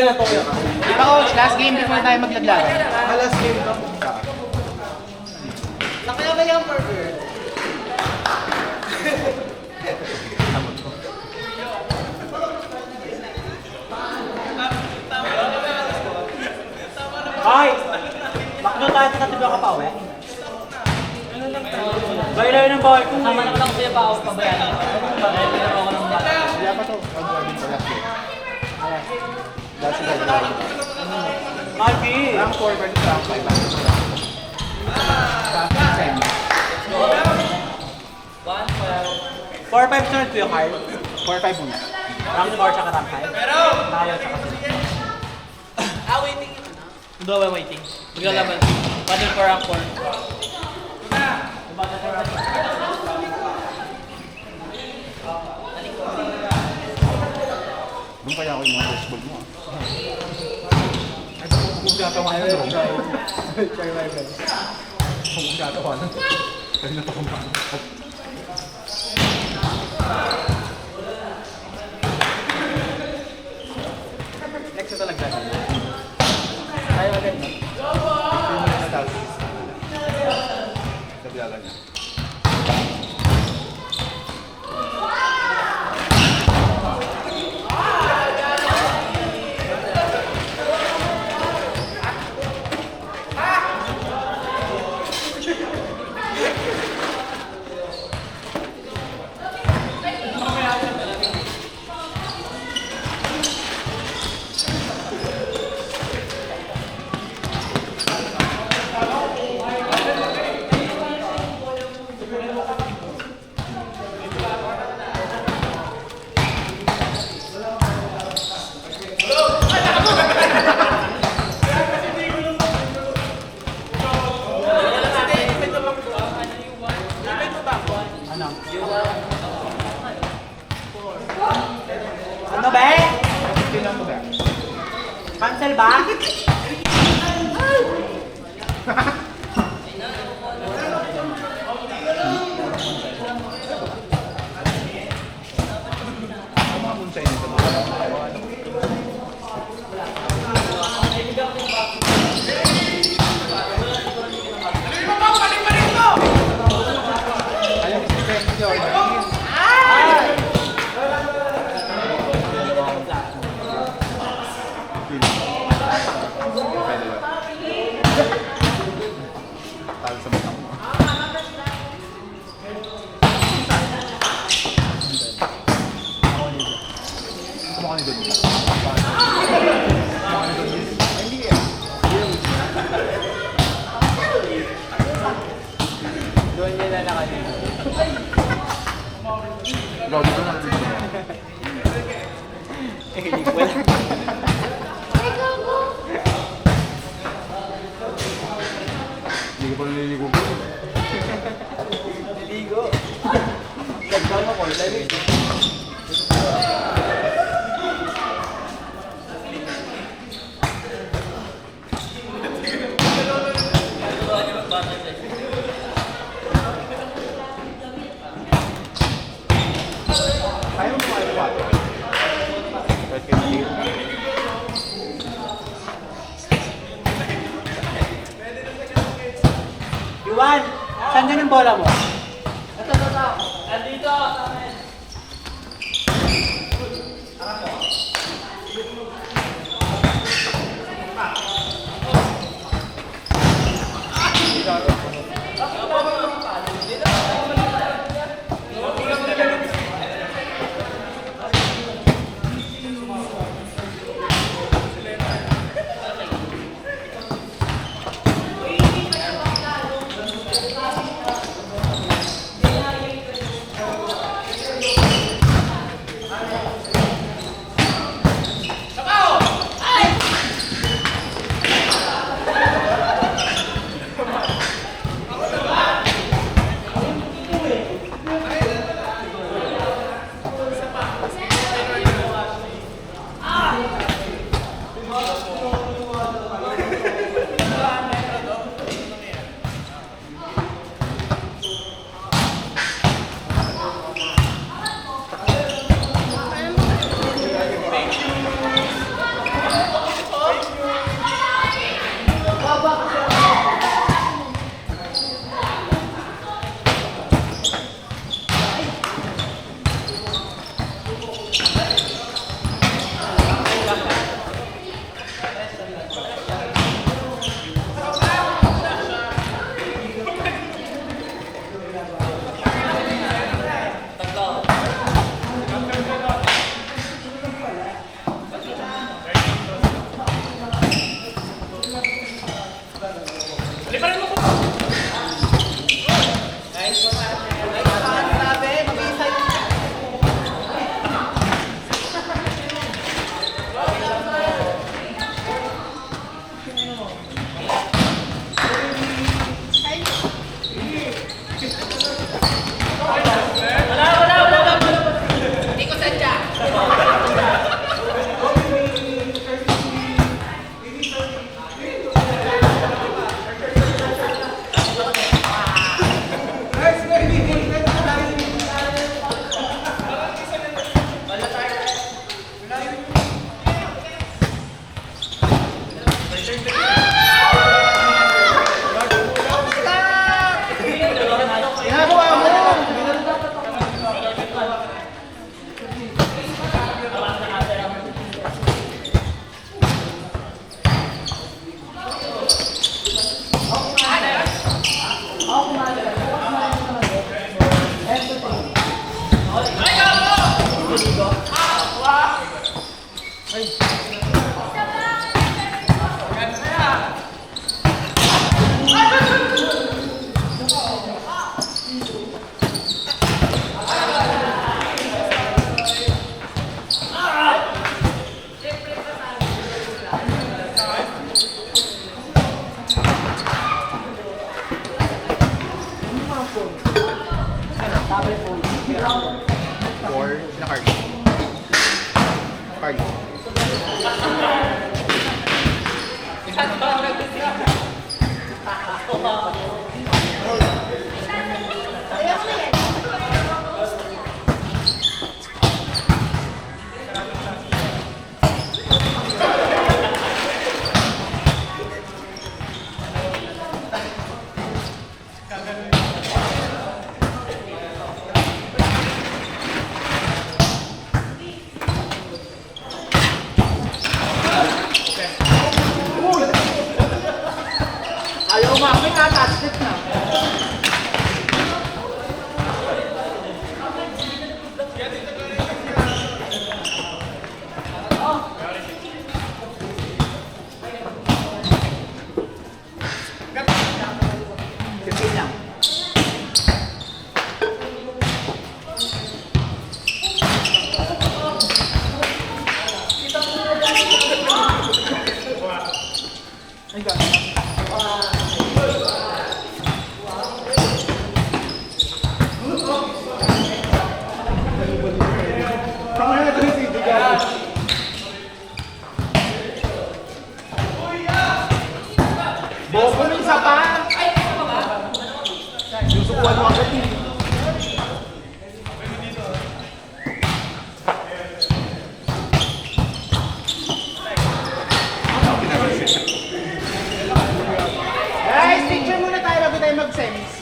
ganun po yun. Ikaw, coach, last game before tayo maglaglagan. Last game ka. Nakalaban yung burger. Ay! Bakno tayo sa katiba ka pa, we? Bailay ng bahay ko. Tama na lang siya pa ako pabayaran. Pabayaran ako ng bata. Kaya pa to, pag-order ko last game. Last game. Magi! Rank 4 versus rank 5. Semi. 4-5 sunod ko yung card. 4-5 muna. Rank 4 tsaka rank 5. Tayo tsaka Waiting yun. Dalawa waiting. Maglalaban. Battle for rank 4. Doon kaya ako yung mga baseball mo. Kung gatawanan ng droga. Kung gatawanan. Kaya natakumpahan. Next na talaga. Tayo agad na. 2 minutes na tayo. Naglagan niya. Ano ba? Tingnan mo ba? Cancel ba? Mga munsay nito. Ayaw si Chris Jordan. Pwede ba? Tawag sa mata mo. Kumukha ni Donis. Kumukha ni Donis. Hindi eh. Doon niya na nakalito. Bro, dito na. Hindi ko pa naliligo ko. Naligo. Nagkama ko. Naligo. Kaya mo kumain ng water? Kahit kayo hindi. Iwan! Saan dyan yung bola mo? Nandito sa amin. Ayaw umamit ha, touch it na. Fifteen lang. Ay, gano'n. Kamaya na ito si Digan. Bobo ng isa pa. Susukuan mo agad eh. Guys, picture muna tayo bago tayo mag-semis.